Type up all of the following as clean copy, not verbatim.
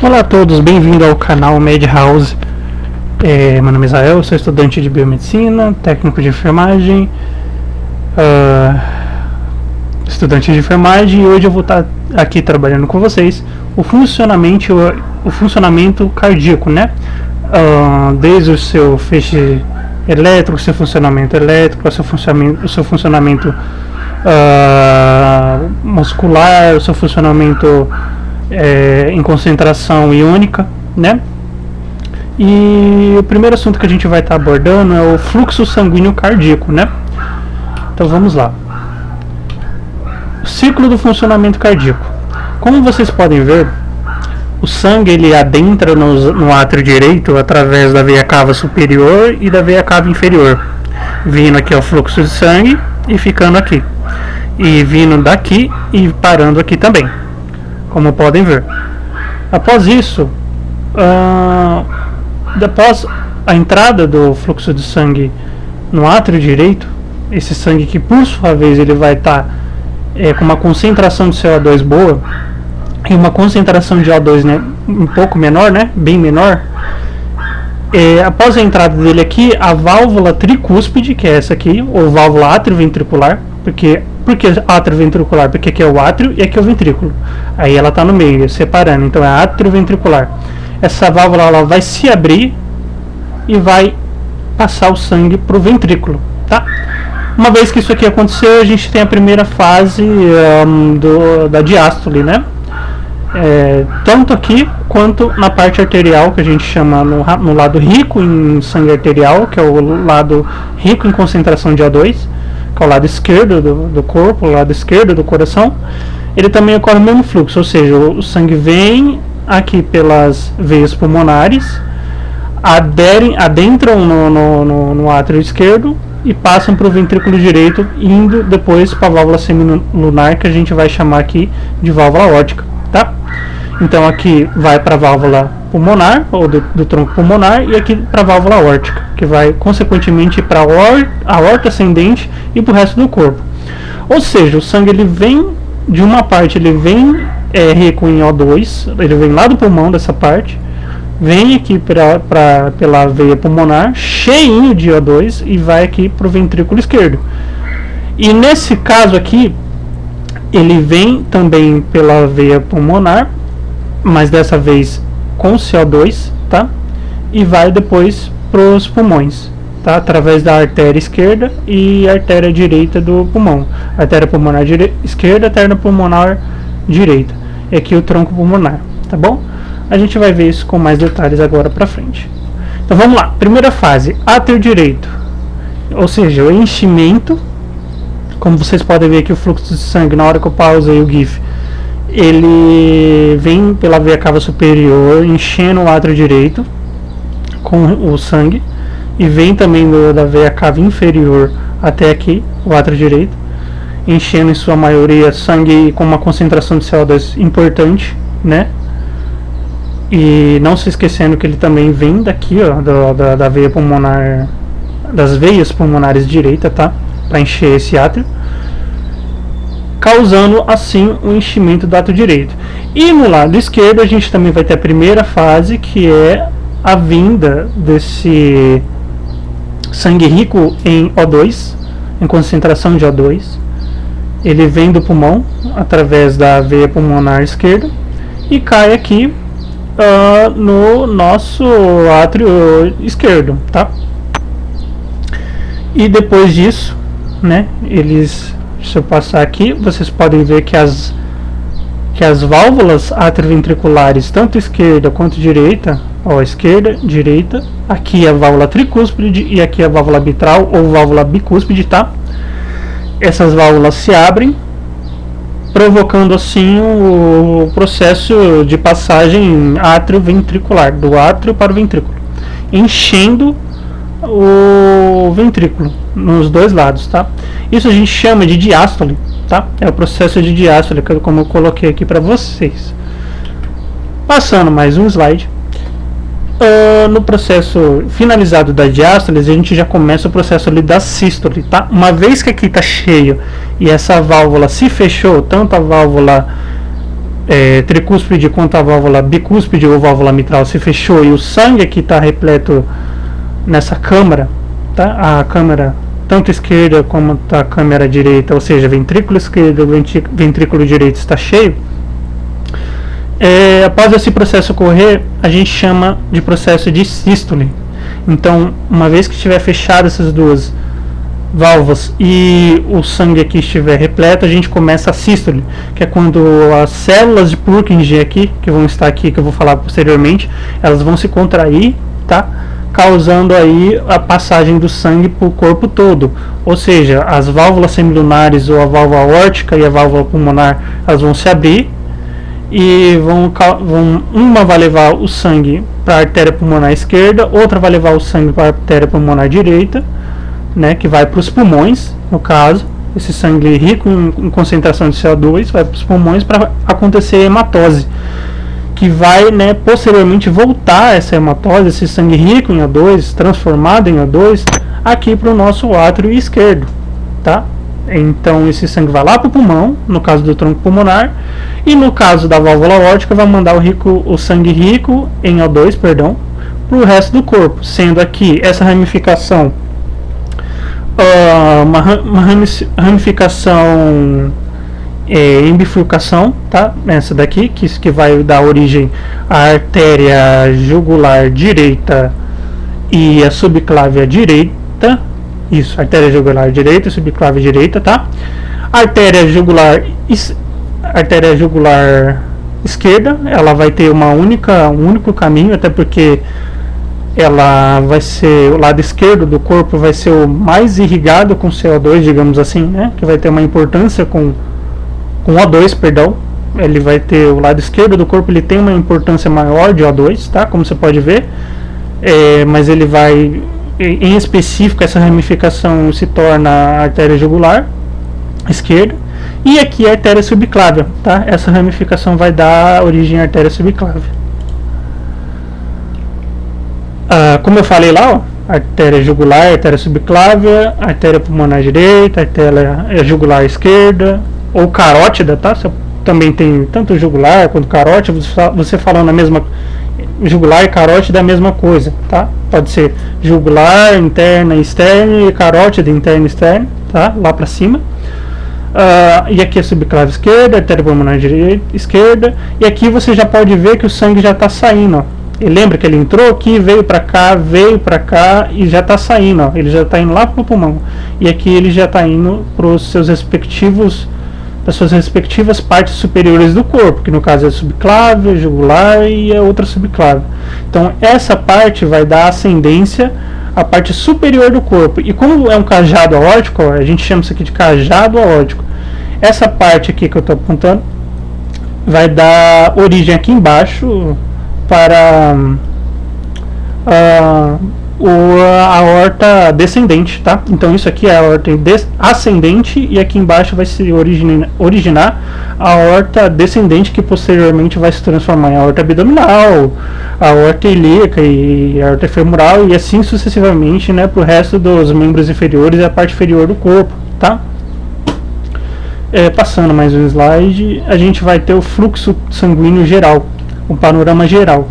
Olá a todos, bem-vindo ao canal Medhouse. Meu nome é Israel, sou estudante de biomedicina, técnico de enfermagem, e hoje eu vou estar aqui trabalhando com vocês o funcionamento cardíaco, né? Desde o seu feixe elétrico, seu funcionamento elétrico, o seu funcionamento muscular, o seu funcionamento em concentração iônica, né? E o primeiro assunto que a gente vai estar abordando é o fluxo sanguíneo cardíaco, né? Então vamos lá. O ciclo do funcionamento cardíaco. Como vocês podem ver, o sangue ele adentra no átrio direito através da veia cava superior e da veia cava inferior, vindo aqui ao fluxo de sangue e ficando aqui, e vindo daqui e parando aqui também, como podem ver. Após isso, após a entrada do fluxo de sangue no átrio direito, esse sangue que por sua vez ele vai estar com uma concentração de CO2 boa e uma concentração de O2, né, um pouco menor, né, bem menor. Após a entrada dele aqui, a válvula tricúspide, que é essa aqui, ou válvula atrioventricular, por que atrioventricular? Porque aqui é o átrio e aqui é o ventrículo. Aí ela está no meio, separando, então é atrioventricular. Essa válvula ela vai se abrir e vai passar o sangue para o ventrículo, tá? Uma vez que isso aqui aconteceu, a gente tem a primeira fase da diástole, né? Tanto aqui quanto na parte arterial, que a gente chama no lado rico em sangue arterial, que é o lado rico em concentração de O2, que é o lado esquerdo do corpo, o lado esquerdo do coração. Ele também ocorre o mesmo fluxo, ou seja, o sangue vem aqui pelas veias pulmonares, adentram no átrio esquerdo e passam para o ventrículo direito, indo depois para a válvula semilunar, que a gente vai chamar aqui de válvula aórtica, tá? Então aqui vai para a válvula pulmonar, ou do tronco pulmonar, e aqui para a válvula aórtica, que vai consequentemente para a aorta ascendente e para o resto do corpo. Ou seja, o sangue ele vem de uma parte, ele vem rico em O2, ele vem lá do pulmão dessa parte, vem aqui pela veia pulmonar, cheinho de O2, e vai aqui para o ventrículo esquerdo. E nesse caso aqui, ele vem também pela veia pulmonar, mas dessa vez com CO2, tá? E vai depois para os pulmões, tá? Através da artéria esquerda e artéria direita do pulmão. Artéria pulmonar esquerda, artéria pulmonar direita. E aqui o tronco pulmonar, tá bom? A gente vai ver isso com mais detalhes agora para frente. Então vamos lá. Primeira fase, átrio direito, ou seja, o enchimento. Como vocês podem ver aqui, o fluxo de sangue, na hora que eu pausei o GIF, ele vem pela veia cava superior, enchendo o átrio direito com o sangue, e vem também da veia cava inferior até aqui, o átrio direito, enchendo em sua maioria sangue com uma concentração de CO2 importante, né? E não se esquecendo que ele também vem daqui, ó, da veia pulmonar, das veias pulmonares direita, tá? Para encher esse átrio, causando assim o enchimento do átrio direito. E no lado esquerdo a gente também vai ter a primeira fase, que é a vinda desse sangue rico em O2, em concentração de O2. Ele vem do pulmão através da veia pulmonar esquerda e cai aqui no nosso átrio esquerdo, tá? E depois disso, né, se eu passar aqui, vocês podem ver que as válvulas atrioventriculares, tanto esquerda quanto direita, esquerda, direita, aqui é a válvula tricúspide e aqui é a válvula mitral ou válvula bicúspide, tá? Essas válvulas se abrem, provocando assim o processo de passagem atrioventricular, do átrio para o ventrículo, enchendo o ventrículo nos dois lados, tá? Isso a gente chama de diástole, tá? É o processo de diástole, como eu coloquei aqui para vocês. Passando mais um slide. No processo finalizado da diástole, a gente já começa o processo ali da sístole, tá? Uma vez que aqui está cheio e essa válvula se fechou, tanto a válvula tricúspide quanto a válvula bicúspide ou válvula mitral se fechou e o sangue aqui está repleto nessa câmara, tá? A câmara tanto esquerda como a câmara direita, ou seja, ventrículo esquerdo, ventrículo direito está cheio. Após esse processo ocorrer, a gente chama de processo de sístole. Então, uma vez que estiver fechado essas duas válvulas e o sangue aqui estiver repleto, a gente começa a sístole, que é quando as células de Purkinje aqui, que vão estar aqui, que eu vou falar posteriormente, elas vão se contrair, tá? Causando aí a passagem do sangue para o corpo todo, ou seja, as válvulas semilunares ou a válvula aórtica e a válvula pulmonar, elas vão se abrir e uma vai levar o sangue para a artéria pulmonar esquerda, outra vai levar o sangue para a artéria pulmonar direita, né, que vai para os pulmões, no caso, esse sangue rico em concentração de CO2 vai para os pulmões para acontecer a hematose, que vai, né, posteriormente voltar essa hematose, esse sangue rico em O2, transformado em O2, aqui para o nosso átrio esquerdo, tá? Então esse sangue vai lá para o pulmão, no caso do tronco pulmonar, e no caso da válvula aórtica vai mandar o sangue rico em O2, perdão, para o resto do corpo, sendo aqui essa ramificação uma ramificação em bifurcação, tá? Essa daqui que vai dar origem à artéria jugular direita e a subclávia direita. Isso, artéria jugular direita e subclávia direita, tá? Artéria jugular esquerda, ela vai ter um único caminho, até porque ela vai ser, o lado esquerdo do corpo vai ser o mais irrigado com CO2, digamos assim, né? Que vai ter uma importância com O2, perdão. Ele vai ter, o lado esquerdo do corpo ele tem uma importância maior de O2, tá? Como você pode ver, mas ele vai, em específico, essa ramificação se torna a artéria jugular esquerda, e aqui a artéria subclávia, tá? Essa ramificação vai dar origem à artéria subclávia. Como eu falei lá, ó, artéria jugular, artéria subclávia, artéria pulmonar direita, artéria jugular esquerda, ou carótida, tá? Você também tem tanto jugular quanto carótida, você falando a mesma, jugular e carótida é a mesma coisa, tá? Pode ser jugular, interna e externa, e carótida, interna e externa, tá? Lá pra cima. E aqui a subclávia esquerda, artéria pulmonar direita, esquerda, e aqui você já pode ver que o sangue já está saindo, ó. E lembra que ele entrou aqui, veio para cá e já está saindo, ó. Ele já está indo lá para o pulmão, e aqui ele já está indo para as suas respectivas partes superiores do corpo, que no caso é a subclávia, jugular e a outra subclávia. Então essa parte vai dar ascendência à parte superior do corpo, e como é um cajado aórtico, ó, a gente chama isso aqui de cajado aórtico. Essa parte aqui que eu estou apontando vai dar origem aqui embaixo para a aorta descendente, tá? Então isso aqui é a aorta ascendente, e aqui embaixo vai se originar a aorta descendente, que posteriormente vai se transformar em aorta abdominal, a aorta ilíaca e a aorta femoral, e assim sucessivamente, né, para o resto dos membros inferiores e a parte inferior do corpo, tá? Passando mais um slide, a gente vai ter o fluxo sanguíneo geral, o panorama geral.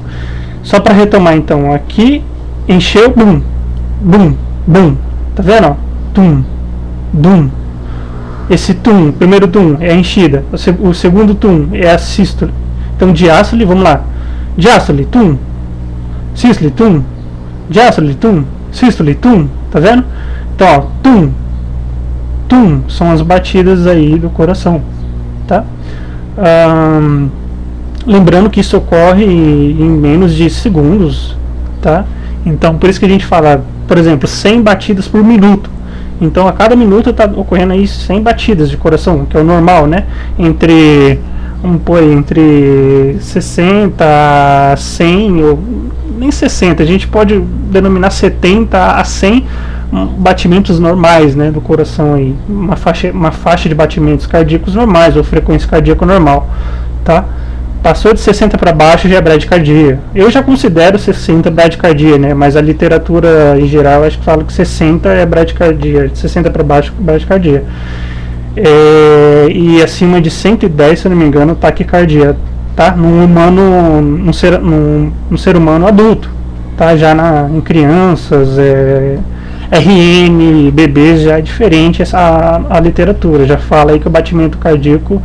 Só para retomar então, aqui encheu, bum, bum, bum, tá vendo? Ó? Tum, dum. Esse tum, primeiro tum é a enchida, o segundo tum é a sístole. Então diástole, vamos lá, diástole, tum, sístole, tum, diástole, tum, sístole, tum, tá vendo? Então, ó, tum, tum, são as batidas aí do coração, tá? Lembrando que isso ocorre em menos de segundos, tá? Então, por isso que a gente fala, por exemplo, 100 batidas por minuto. Então, a cada minuto está ocorrendo aí 100 batidas de coração, que é o normal, né? Entre 60 a 100, ou nem 60, a gente pode denominar 70 a 100 batimentos normais, né, do coração aí, uma faixa de batimentos cardíacos normais, ou frequência cardíaca normal, tá? Passou de 60 para baixo já é bradicardia. Eu já considero 60 bradicardia, né? Mas a literatura em geral acho que fala que 60 é bradicardia, 60 para baixo bradicardia. e acima de 110, se eu não me engano, taquicardia, tá? Num ser humano adulto, tá? Já em crianças, RN, bebês, já é diferente a literatura, já fala aí que o batimento cardíaco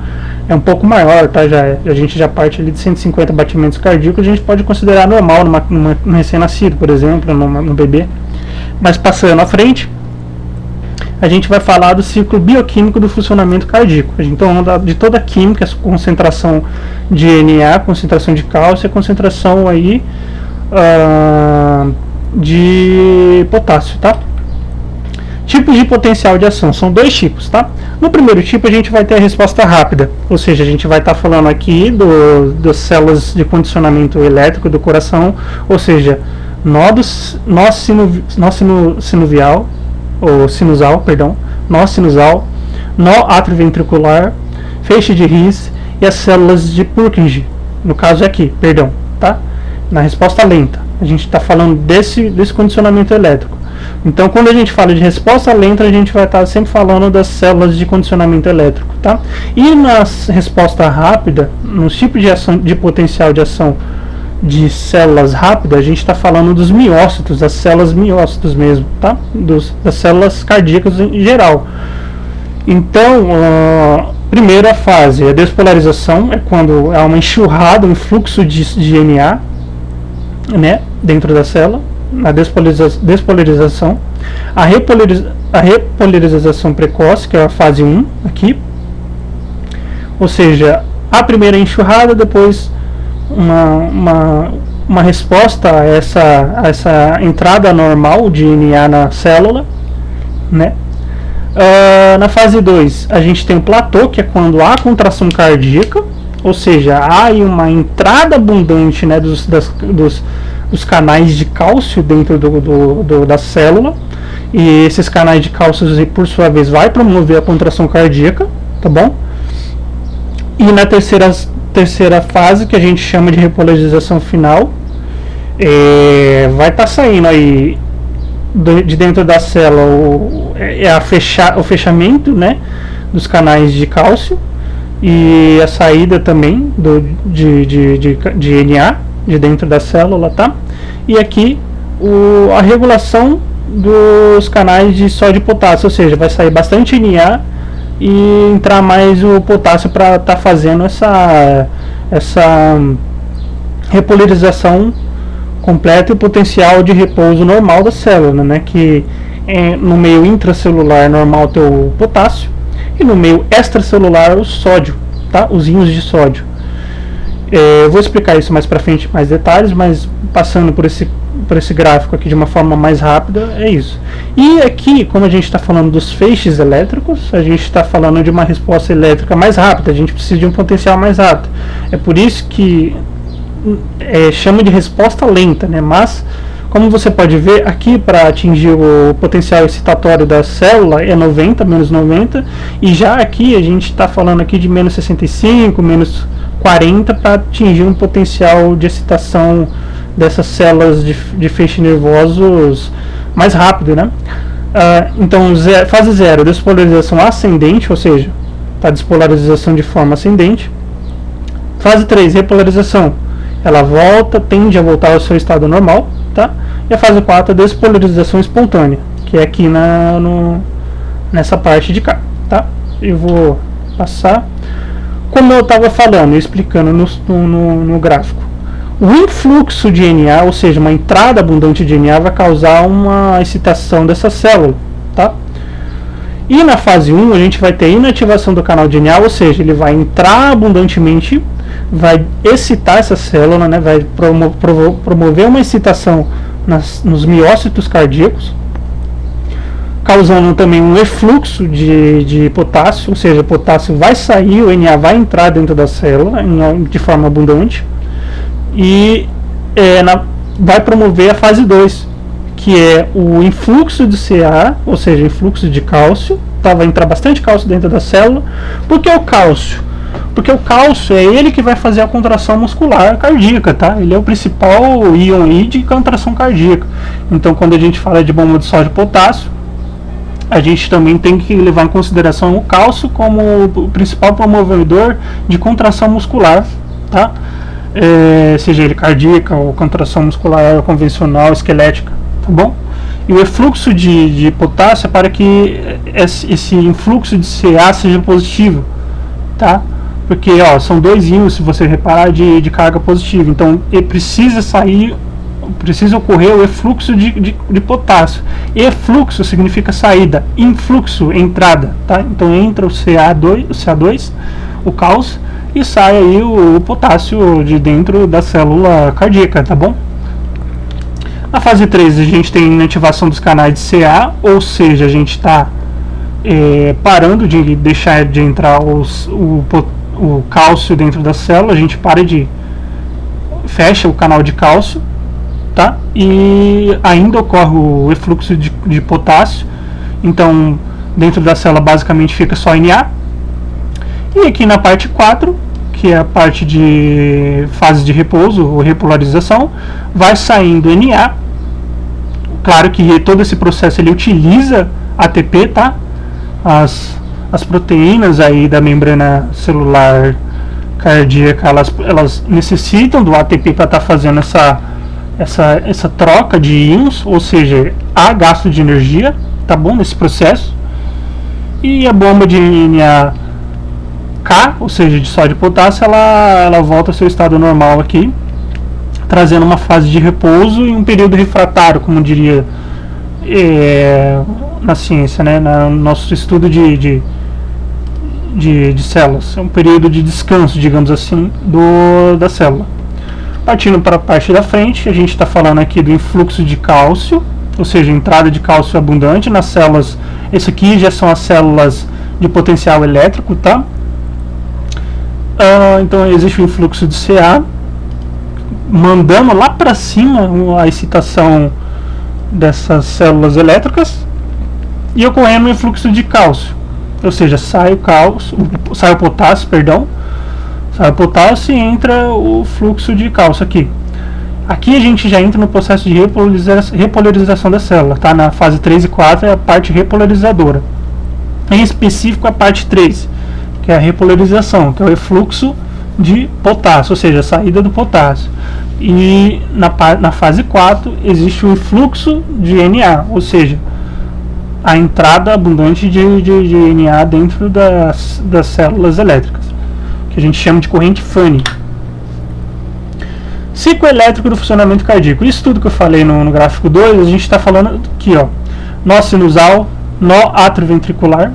é um pouco maior, tá? A gente já parte ali de 150 batimentos cardíacos, a gente pode considerar normal num recém-nascido, por exemplo, no bebê. Mas passando à frente, a gente vai falar do ciclo bioquímico do funcionamento cardíaco. Então, de toda a química, a concentração de Na, concentração de cálcio e concentração aí de potássio, tá? Tipos de potencial de ação, são 2 tipos, tá? No primeiro tipo a gente vai ter a resposta rápida, ou seja, a gente vai estar falando aqui das células de condicionamento elétrico do coração, ou seja, nó sinovial, ou sinusal, perdão, nó sinusal, nó atrioventricular, feixe de His e as células de Purkinje, no caso aqui, perdão, tá? Na resposta lenta, a gente está falando desse condicionamento elétrico. Então, quando a gente fala de resposta lenta, a gente vai estar sempre falando das células de condicionamento elétrico, tá? E na resposta rápida, no tipo de ação, de potencial de ação de células rápidas, a gente está falando dos miócitos, das células miócitos mesmo, tá? Das células cardíacas em geral. Então, primeira fase, a despolarização, é quando há uma enxurrada, um fluxo de Na, né, dentro da célula. Na despolarização, a repolarização precoce, que é a fase 1 aqui, ou seja, a primeira enxurrada, depois uma resposta a essa entrada normal de Na na célula, né? Na fase 2 a gente tem o platô, que é quando há contração cardíaca, ou seja, há uma entrada abundante, né, dos canais de cálcio dentro da célula, e esses canais de cálcio, por sua vez, vai promover a contração cardíaca, tá bom? E na terceira fase, que a gente chama de repolarização final, vai estar saindo aí de dentro da célula o fechamento, né, dos canais de cálcio e a saída também de Na de dentro da célula, tá? E aqui a regulação dos canais de sódio e potássio, ou seja, vai sair bastante Na e entrar mais o potássio para estar fazendo essa repolarização completa e potencial de repouso normal da célula, né? Que no meio intracelular normal ter o potássio e no meio extracelular o sódio, tá? Os íons de sódio. Eu vou explicar isso mais para frente, mais detalhes, mas passando por esse gráfico aqui de uma forma mais rápida, é isso. E aqui, como a gente está falando dos feixes elétricos, a gente está falando de uma resposta elétrica mais rápida, a gente precisa de um potencial mais rápido. É por isso que chama de resposta lenta, né? Mas, como você pode ver, aqui para atingir o potencial excitatório da célula é 90, menos 90, e já aqui a gente está falando aqui de menos 65, menos 40 para atingir um potencial de excitação dessas células de feixe nervosos mais rápido, né? Então, fase 0, despolarização ascendente, ou seja, tá, despolarização de forma ascendente. Fase 3, repolarização, ela tende a voltar ao seu estado normal, tá? E a fase 4, despolarização espontânea, que é aqui nessa parte de cá, tá? Eu vou passar. Como eu estava falando, explicando no gráfico, o influxo de Na, ou seja, uma entrada abundante de Na, vai causar uma excitação dessa célula, tá? E na fase 1 a gente vai ter inativação do canal de Na, ou seja, ele vai entrar abundantemente, vai excitar essa célula, né? Vai promover uma excitação nos miócitos cardíacos, causando também um efluxo de potássio, ou seja, o potássio vai sair, o Na vai entrar dentro da célula de forma abundante, e vai promover a fase 2, que é o influxo de Ca, ou seja, influxo de cálcio, tá? Vai entrar bastante cálcio dentro da célula. Por que o cálcio? Porque o cálcio é ele que vai fazer a contração muscular cardíaca, tá? Ele é o principal íon de contração cardíaca. Então, quando a gente fala de bomba de sódio e potássio, a gente também tem que levar em consideração o cálcio como o principal promovedor de contração muscular, tá? Seja ele cardíaca ou contração muscular convencional, esquelética, tá bom? E o efluxo de potássio é para que esse influxo de Ca seja positivo, tá? Porque são dois íons, se você reparar, de carga positiva, então ele precisa ocorrer o efluxo de potássio. Efluxo significa saída, influxo, entrada, tá? Então entra o Ca2, o cálcio, e sai aí o potássio de dentro da célula cardíaca, tá bom? Na fase 3 a gente tem inativação dos canais de Ca, ou seja, a gente está parando de deixar de entrar o cálcio dentro da célula, a gente fecha o canal de cálcio, tá? E ainda ocorre o efluxo de potássio, então dentro da célula basicamente fica só Na. E aqui na parte 4, que é a parte de fase de repouso ou repolarização, vai saindo Na. Claro que todo esse processo ele utiliza ATP, tá? As proteínas aí da membrana celular cardíaca, elas necessitam do ATP para estar fazendo essa troca de íons, ou seja, há gasto de energia, tá bom, nesse processo. E a bomba de NaK, ou seja, de sódio e potássio, ela volta ao seu estado normal aqui, trazendo uma fase de repouso e um período refratário, como diria na ciência, né, no nosso estudo de células. É um período de descanso, digamos assim, da célula. Partindo para a parte da frente, a gente está falando aqui do influxo de cálcio, ou seja, entrada de cálcio abundante nas células. Esse aqui já são as células de potencial elétrico, tá? Então existe o influxo de Ca, mandando lá para cima a excitação dessas células elétricas, e ocorrendo o influxo de cálcio, ou seja, sai o potássio, sai o potássio e entra o fluxo de cálcio aqui. Aqui a gente já entra no processo de repolarização da célula, tá? Na fase 3 e 4 é a parte repolarizadora. Em específico a parte 3, que é a repolarização, que é o efluxo de potássio, ou seja, a saída do potássio. E na fase 4 existe o influxo de Na, ou seja, a entrada abundante de Na dentro das células elétricas, que a gente chama de corrente Fanny. Ciclo elétrico do funcionamento cardíaco. Isso tudo que eu falei no gráfico 2, a gente está falando aqui, nó sinusal, nó atrioventricular,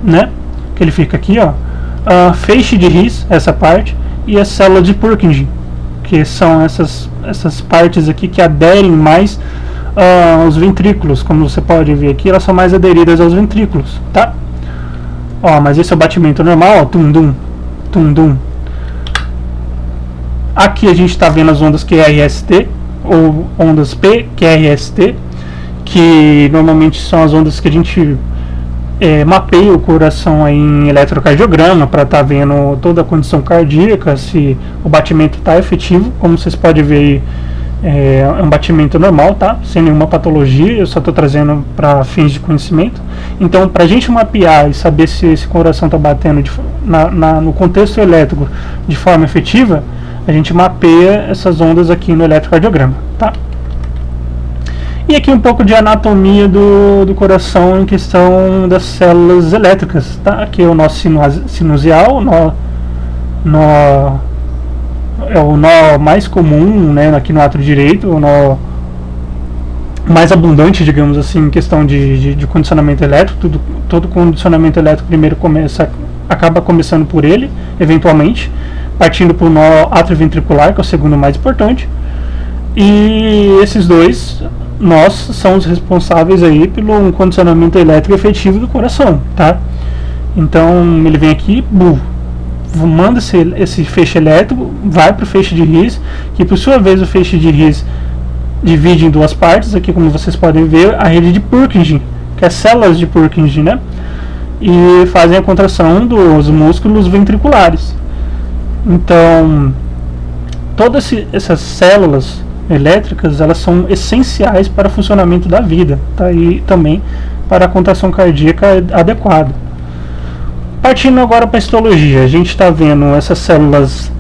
né? Que ele fica aqui, feixe de His, essa parte, e a célula de Purkinje, que são essas partes aqui que aderem mais aos ventrículos. Como você pode ver aqui, elas são mais aderidas aos ventrículos, tá? Mas esse é o batimento normal, tum-dum, tum-dum. Aqui a gente está vendo as ondas QRST, ou ondas PQRST, que normalmente são as ondas que a gente mapeia o coração aí em eletrocardiograma para estar vendo toda a condição cardíaca, se o batimento está efetivo. Como vocês podem ver aí, é um batimento normal, tá? Sem nenhuma patologia, eu só estou trazendo para fins de conhecimento. Então, para a gente mapear e saber se esse coração está batendo no contexto elétrico de forma efetiva, a gente mapeia essas ondas aqui no eletrocardiograma, tá? E aqui um pouco de anatomia do coração em questão das células elétricas, tá? Aqui é o nó sinusial, é o nó mais comum, né, aqui no átrio direito, o nó mais abundante, digamos assim, em questão de condicionamento elétrico. Todo condicionamento elétrico primeiro acaba começando por ele, eventualmente, partindo para o nó atrioventricular, que é o segundo mais importante. E esses dois nós são os responsáveis aí pelo condicionamento elétrico efetivo do coração, tá? Então ele vem aqui, manda esse feixe elétrico, vai para o feixe de His, que por sua vez o feixe de His divide em duas partes, aqui como vocês podem ver, a rede de Purkinje, que é células de Purkinje, né? E fazem a contração dos músculos ventriculares. Então, todas essas células elétricas, elas são essenciais para o funcionamento da vida, tá? E também para a contração cardíaca adequada. Partindo agora para a histologia, a gente está vendo essas células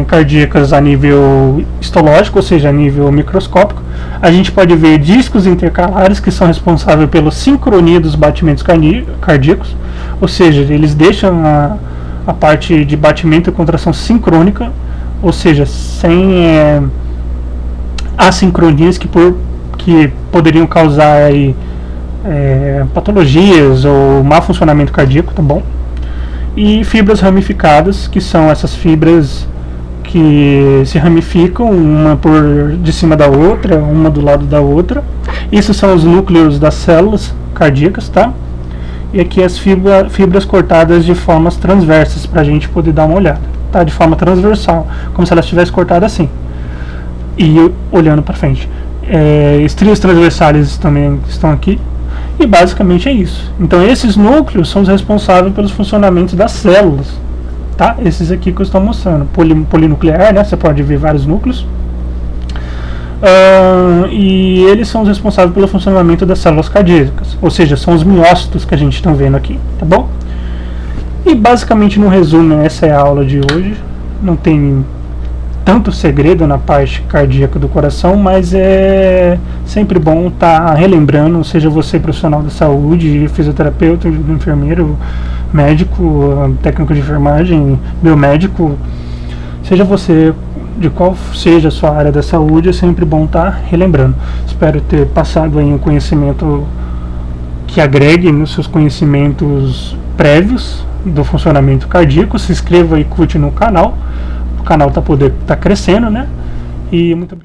cardíacas a nível histológico, ou seja, a nível microscópico. A gente pode ver discos intercalares que são responsáveis pela sincronia dos batimentos cardíacos, ou seja, eles deixam a parte de batimento e contração sincrônica, ou seja, sem assincronias que poderiam causar aí, patologias ou mau funcionamento cardíaco, tá bom? E fibras ramificadas, que são essas fibras que se ramificam uma de cima da outra, uma do lado da outra. Esses são os núcleos das células cardíacas, tá? E aqui as fibras cortadas de formas transversas, para a gente poder dar uma olhada, tá? De forma transversal, como se elas estivessem cortadas assim e olhando para frente. Estrias transversais também estão aqui. E basicamente é isso. Então esses núcleos são os responsáveis pelos funcionamentos das células, tá? Esses aqui que eu estou mostrando, polinuclear, né? Você pode ver vários núcleos. E eles são os responsáveis pelo funcionamento das células cardíacas, ou seja, são os miócitos que a gente está vendo aqui, tá bom? E basicamente, no resumo, essa é a aula de hoje. Não tem tanto segredo na parte cardíaca do coração, mas é sempre bom estar relembrando, seja você profissional da saúde, fisioterapeuta, enfermeiro, médico, técnico de enfermagem, biomédico, seja você de qual seja a sua área da saúde, é sempre bom estar relembrando. Espero ter passado aí um conhecimento que agregue nos seus conhecimentos prévios do funcionamento cardíaco. Se inscreva e curte no canal. O canal tá crescendo, né? E muito obrigado.